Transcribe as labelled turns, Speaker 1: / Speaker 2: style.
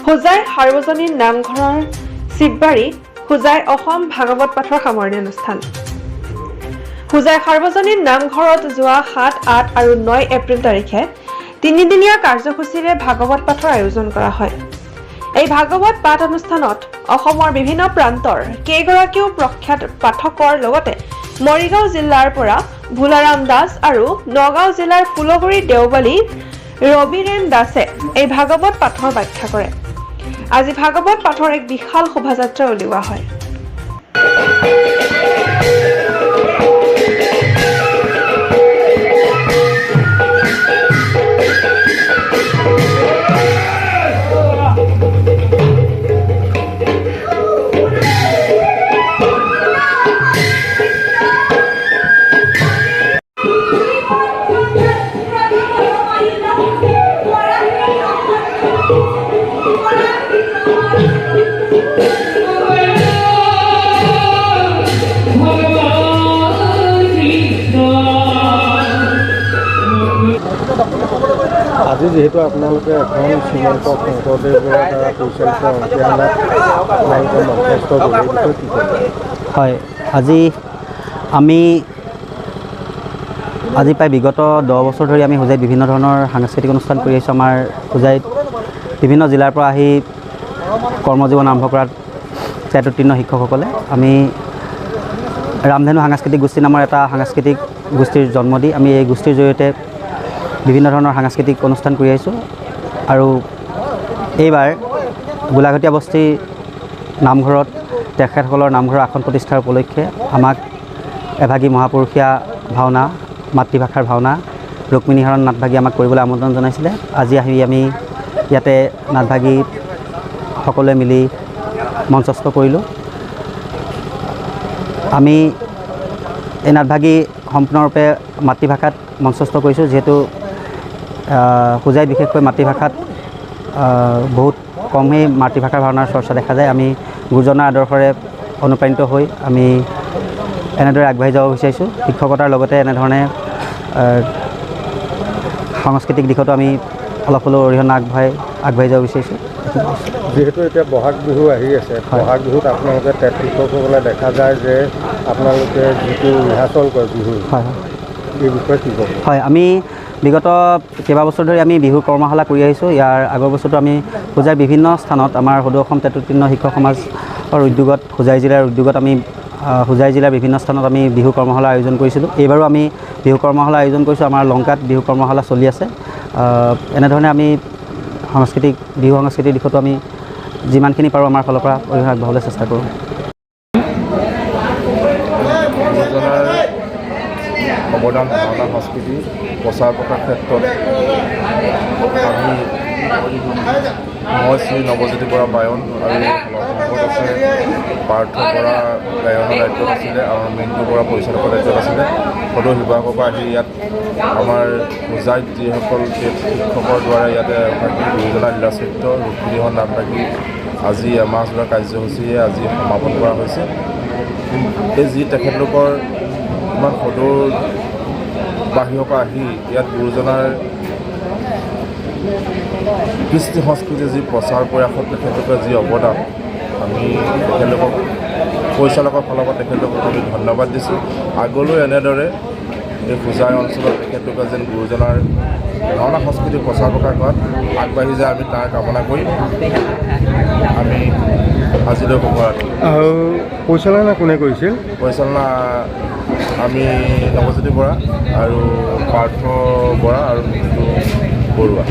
Speaker 1: হোজাই সাৰ্বজনীন নামঘৰৰ শিৱবাৰী হোজাই অসম ভাগৱত পাঠৰ সামৰণি অনুষ্ঠান। হোজাই সাৰ্বজনীন নামঘৰত যোৱা ৭, ৮ আৰু ৯ এপ্ৰিল তাৰিখে তিনিদিনীয়া কাৰ্যসূচীৰে ভাগৱত পাঠৰ আয়োজন কৰা হয়। এই ভাগৱত পাঠ অনুষ্ঠানত অসমৰ বিভিন্ন প্ৰান্তৰ কেইগৰাকীও প্ৰখ্যাত পাঠকৰ লগতে মৰিগাঁও জিলাৰ পৰা ভোলাৰাম দাস আৰু নগাঁও জিলাৰ ফুলগুৰি দেওবালী ৰবিৰেন দাসে এই ভাগৱত পাঠৰ ব্যাখ্যা কৰে। আজি ভাগৱত পাঠৰ এক বিশাল শোভাযাত্ৰা উলিওৱা হয়।
Speaker 2: আজি যেহেতু আপোনালোকে এখন শ্ৰীমন্ত শংকৰদেৱৰ দ্বাৰা পৰিচালিত অংকীয়ানাট আপোনালোকে মঞ্চস্থ কৰে, কি ক'ব?
Speaker 3: হয়, আজি প্ৰায় বিগত 10 বছৰ ধৰি আমি হোজাইত বিভিন্ন ধৰণৰ সাংস্কৃতিক অনুষ্ঠান কৰি আহিছোঁ। আমাৰ হোজাইত বিভিন্ন জিলাৰ পৰা আহি কৰ্মজীৱন আৰম্ভ কৰাত উত্তীৰ্ণ শিক্ষকসকলে আমি ৰামধেনু সাংস্কৃতিক গোষ্ঠী নামৰ এটা সাংস্কৃতিক গোষ্ঠীৰ জন্ম দি আমি এই গোষ্ঠীৰ জৰিয়তে বিভিন্ন ধৰণৰ সাংস্কৃতিক অনুষ্ঠান কৰি আহিছোঁ। আৰু এইবাৰ গোলাঘটীয়া বস্তিৰ নামঘৰত তেখেতসকলৰ নামঘৰৰ আসন প্ৰতিষ্ঠাৰ উপলক্ষে আমাক এভাগী মহাপুৰুষীয়া ভাওনা, মাতৃভাষাৰ ভাওনা ৰুক্মিণীহৰণ নাটভাগী আমাক কৰিবলৈ আমন্ত্ৰণ জনাইছিলে। আজি আহি আমি ইয়াতে নাটভাগী সকলোৱে মিলি মঞ্চস্থ কৰিলোঁ। আমি এই নাটভাগী সম্পূৰ্ণৰূপে মাতৃভাষাত মঞ্চস্থ কৰিছোঁ, যিহেতু হোজাইত বিশেষকৈ মাতৃভাষাত বহুত কমেই মাতৃভাষাৰ ভাওনাৰ চৰ্চা দেখা যায়। আমি গুৰুজনাৰ আদৰ্শৰে অনুপ্ৰাণিত হৈ আমি এনেদৰে আগবাঢ়ি যাব বিচাৰিছোঁ। শিক্ষকতাৰ লগতে এনেধৰণে সাংস্কৃতিক দিশতো আমি অলপ হ'লেও অৰিহণা আগবাঢ়ি যাব বিচাৰিছোঁ।
Speaker 2: যিহেতু এতিয়া বহাগ বিহু আহি আছে, বহাগ বিহুত আপোনালোকে টেট শিক্ষকসকলে দেখা যায় যে আপোনালোকে যিটো ৰিহাৰ্চল কৰে বিহু, হয় এই বিষয়ে কি ক'ব? হয়, আমি বিগত কেইবাবছৰ ধৰি আমি বিহুৰ কৰ্মশালা কৰি আহিছোঁ। ইয়াৰ আগৰ বছৰটো আমি হোজাইৰ বিভিন্ন স্থানত আমাৰ সদৌ অসম টেট উত্তীৰ্ণ শিক্ষক সমাজৰ উদ্যোগত, হোজাই জিলাৰ উদ্যোগত আমি হোজাই জিলাৰ বিভিন্ন স্থানত আমি বিহু কৰ্মশালা আয়োজন কৰিছিলোঁ। এইবাৰো আমি বিহু কৰ্মশালা আয়োজন কৰিছোঁ। আমাৰ লংকাত বিহু কৰ্মশালা চলি আছে। এনেধৰণে আমি বিহু সাংস্কৃতিক দিশতো আমি যিমানখিনি পাৰোঁ আমাৰ ফালৰ পৰা অৰিহণা আগবঢ়াবলৈ চেষ্টা কৰোঁ। অৱদান ভাওনা সংস্কৃতি প্ৰচাৰ প্ৰসাৰ ক্ষেত্ৰত মই শ্ৰী নৱজ্যোতি বৰা বায়ন আৰু লগত আছে পাৰ্থ বৰা গায়নৰ দায়িত্বত আছিলে আৰু মিণ্টু বৰা পৰিচালকৰ দায়িত্বত আছিলে। সদৌ শিৱসাগৰৰ পৰা আহি ইয়াত আমাৰ হোজাইত যিসকল শিক্ষকৰ দ্বাৰা ইয়াতে গুৰুজনাৰ লীলাচিত্ৰ ৰুক্মিণীহৰণ নাটভাগী আজি এমাহজোৰা কাৰ্যসূচীৰে আজি সমাপন কৰা হৈছে। এই যি তেখেতলোকৰ ইমান সদূৰ বাহিৰৰ পৰা আহি ইয়াত গুৰুজনাৰ কৃষ্টি সংস্কৃতিৰ যি প্ৰচাৰ প্ৰয়াসত তেখেতলোকৰ যি অৱদান, আমি তেখেতলোকক পৰিচালকৰ ফালৰ পৰা তেখেতলোকক আমি ধন্যবাদ দিছোঁ। আগলৈ এনেদৰে এই হোজাই অঞ্চলত তেখেতলোকে যেন গুৰুজনাৰ ভাওনা সংস্কৃতি প্ৰচাৰ প্ৰসাৰ কৰাত আগবাঢ়ি যায়, আমি তাৰ কামনা কৰি আমি আজিলৈ শুভৰাত্ৰি।
Speaker 4: আৰু পৰিচালনা কোনে কৰিছিল?
Speaker 2: পৰিচালনা আমি নৱজ্যোতি বৰা আৰু পাৰ্থ বৰা আৰু মিণ্টু বৰুৱা।